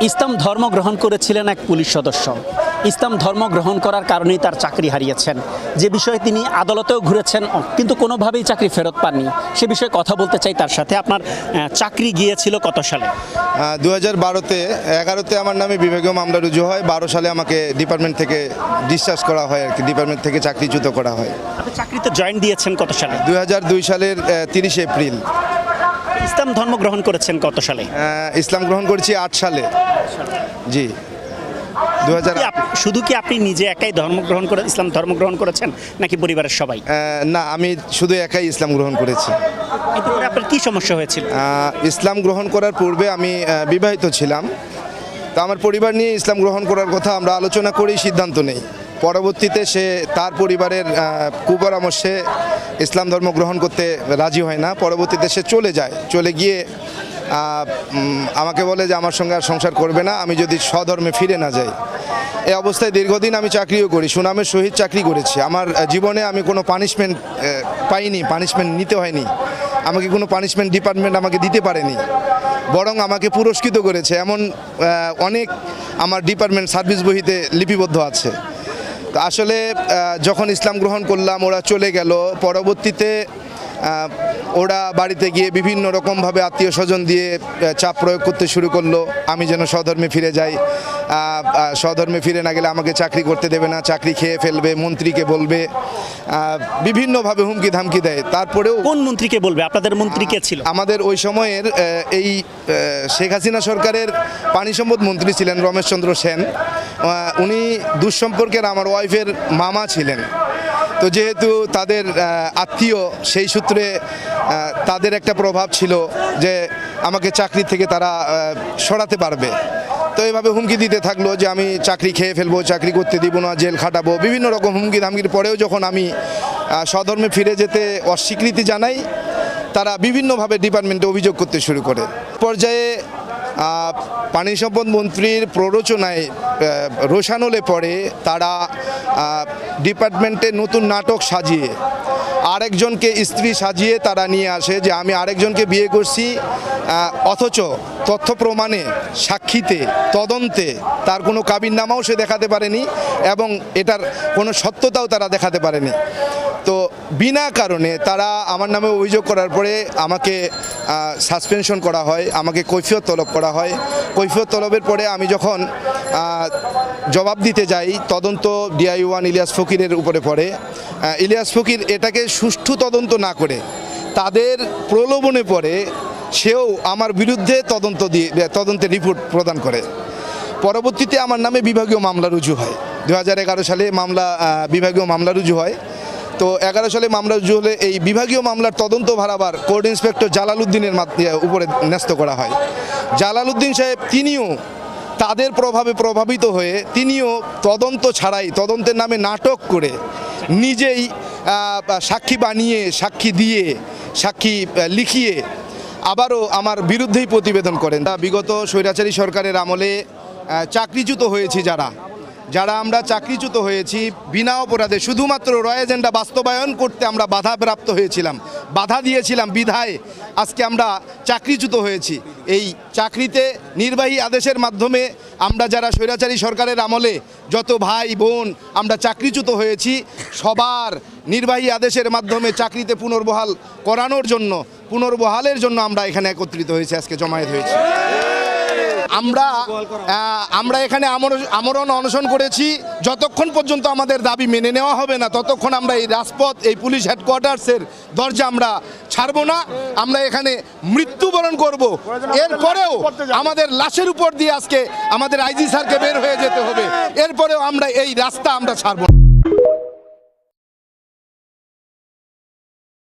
ইসলাম ধর্ম গ্রহণ করেছিলেন এক পুলিশ সদস্য। ইসলাম ধর্ম গ্রহণ করার কারণেই তার চাকরি হারিয়েছেন, যে বিষয়ে তিনি আদালতেও ঘুরেছেন কিন্তু কোনোভাবেই চাকরি ফেরত পাননি। সে বিষয়ে কথা বলতে চাই তার সাথে। আপনার চাকরি গিয়েছিল কত সালে? 2011-তে আমার নামে বিভাগীয় মামলা রুজু হয়। 12 সালে আমাকে ডিপার্টমেন্ট থেকে ডিসচার্জ করা হয়, আর কি ডিপার্টমেন্ট থেকে চাকরিচ্যুত করা হয়। আপনি চাকরিতে জয়েন দিয়েছেন কত সালে? 2002 সালের 30 এপ্রিল। ইসলাম ধর্ম গ্রহণ করেছেন কত সালে? ইসলাম গ্রহণ করেছি 8 সালে। জি, 2000। শুধু কি আপনি নিজে একাই ইসলাম ধর্ম গ্রহণ করেছেন নাকি পরিবারের সবাই? না, আমি শুধু একাই ইসলাম গ্রহণ করেছি। এতে করে আপনার কি সমস্যা হয়েছিল? ইসলাম গ্রহণ করার পূর্বে আমি বিবাহিত ছিলাম। তো আমার পরিবার নিয়ে ইসলাম গ্রহণ করার কথা আমরা আলোচনা করেই সিদ্ধান্ত নেই। পরবর্তীতে সে তার পরিবারের কুপরামর্শে ইসলাম ধর্ম গ্রহণ করতে রাজি হয় না। পরবর্তীতে সে চলে গিয়ে আমাকে বলে যে আমার সঙ্গে আর সংসার করবে না আমি যদি স্বধর্মে ফিরে না যাই। এই অবস্থায় দীর্ঘদিন আমি চাকরিও করি, সুনামের সহিত চাকরি করেছি। আমার জীবনে আমি কোনো পানিশমেন্ট পাইনি, পানিশমেন্ট নিতে হয়নি। আমাকে কোনো পানিশমেন্ট ডিপার্টমেন্ট আমাকে দিতে পারেনি, বরং আমাকে পুরস্কৃত করেছে। এমন অনেক আমার ডিপার্টমেন্ট সার্ভিস বহিতে লিপিবদ্ধ আছে। তো আসলে যখন ইসলাম গ্রহণ করলাম ওরা চলে গেল। পরবর্তীতে ওরা বাড়িতে গিয়ে বিভিন্ন রকমভাবে আত্মীয় স্বজন দিয়ে চাপ প্রয়োগ করতে শুরু করলো আমি যেন স্বধর্মে ফিরে যাই। স্বধর্মে ফিরে না গেলে আমাকে চাকরি করতে দেবে না, চাকরি খেয়ে ফেলবে, মন্ত্রীকে বলবে, বিভিন্নভাবে হুমকি ধামকি দেয়। তারপরেও কোন মন্ত্রীকে বলবে? আপনাদের মন্ত্রী কে ছিল? আমাদের ওই সময়ের এই শেখ হাসিনা সরকারের পানি সম্পদ মন্ত্রী ছিলেন রমেশচন্দ্র সেন। উনি দুঃসম্পর্কের আমার ওয়াইফের মামা ছিলেন। তো যেহেতু তাদের আত্মীয়, সেই সূত্রে তাদের একটা প্রভাব ছিল যে আমাকে চাকরি থেকে তারা সরাতে পারবে। তো এইভাবে হুমকি দিতে থাকলো যে আমি চাকরি খেয়ে ফেলবো, চাকরি করতে দিব না, জেল খাটাবো, বিভিন্ন রকম হুমকি ধামকির পরেও যখন আমি স্বধর্মে ফিরে যেতে অস্বীকৃতি জানাই, তারা বিভিন্নভাবে ডিপার্টমেন্টে অভিযোগ করতে শুরু করে। পর্যায়ে পানি সম্পদ মন্ত্রীর প্ররোচনায় রোশানলে পড়ে তারা ডিপার্টমেন্টে নতুন নাটক সাজিয়ে আরেকজনকে স্ত্রী সাজিয়ে তারা নিয়ে আসে যে আমি আরেকজনকে বিয়ে করছি, অথচ তথ্য প্রমাণে, সাক্ষীতে, তদন্তে তার কোনো কাবিননামাও সে দেখাতে পারেনি এবং এটার কোনো সত্যতাও তারা দেখাতে পারেনি। তো বিনা কারণে তারা আমার নামে অভিযোগ করার পরে আমাকে সাসপেনশন করা হয়, আমাকে কৈফিয়ত তলব করা হয়। কৈফিয়ত তলবের পরে আমি যখন জবাব দিতে যাই, তদন্ত DI-1 ইলিয়াস ফকিরের উপরে পড়ে। ইলিয়াস ফকির এটাকে সুষ্ঠু তদন্ত না করে তাদের প্রলোভনে পড়ে সেও আমার বিরুদ্ধে তদন্তের রিপোর্ট প্রদান করে। পরবর্তীতে আমার নামে বিভাগীয় মামলা রুজু হয়। 2011 সালে বিভাগীয় মামলা রুজু হয়। তো 11 সালে মামলা রুজু হলে এই বিভাগীয় মামলার তদন্ত ভার আবার কোর্ট ইন্সপেক্টর জালালউদ্দিনের উপরে ন্যস্ত করা হয়। জালালউদ্দিন সাহেব তিনিও তাদের প্রভাবে প্রভাবিত হয়ে তিনিও তদন্ত ছাড়াই, তদন্তের নামে নাটক করে নিজেই সাক্ষী বানিয়ে, সাক্ষী দিয়ে, সাক্ষী লিখিয়ে আবারও আমার বিরুদ্ধেই প্রতিবেদন করেন। বিগত স্বৈরাচারী সরকারের আমলে চাকরিচ্যুত হয়েছি যারা আমরা চাকরিচ্যুত হয়েছি বিনা অপরাধে, শুধুমাত্র র এজেন্ডা বাস্তবায়ন করতে আমরা বাধাপ্রাপ্ত হয়েছিলাম, বাধা দিয়েছিলাম বিধায় আজকে আমরা চাকরিচ্যুত হয়েছি। এই চাকরিতে নির্বাহী আদেশের মাধ্যমে আমরা যারা স্বৈরাচারী সরকারের আমলে যত ভাই বোন আমরা চাকরিচ্যুত হয়েছি, সবার নির্বাহী আদেশের মাধ্যমে চাকরিতে পুনর্বহালের জন্য আমরা এখানে একত্রিত হয়েছি, আজকে জমায়েত হয়েছি। আমরা এখানে আমরণ অনশন করেছি। যতক্ষণ পর্যন্ত আমাদের দাবি মেনে নেওয়া হবে না ততক্ষণ আমরা এই রাজপথ, এই পুলিশ হেডকোয়ার্টার্সের দরজা আমরা ছাড়বো না। আমরা এখানে মৃত্যুবরণ করব, এরপরেও আমাদের লাশের উপর দিয়ে আজকে আমাদের IG স্যারকে বের হয়ে যেতে হবে, এরপরেও আমরা এই রাস্তা আমরা ছাড়বো না।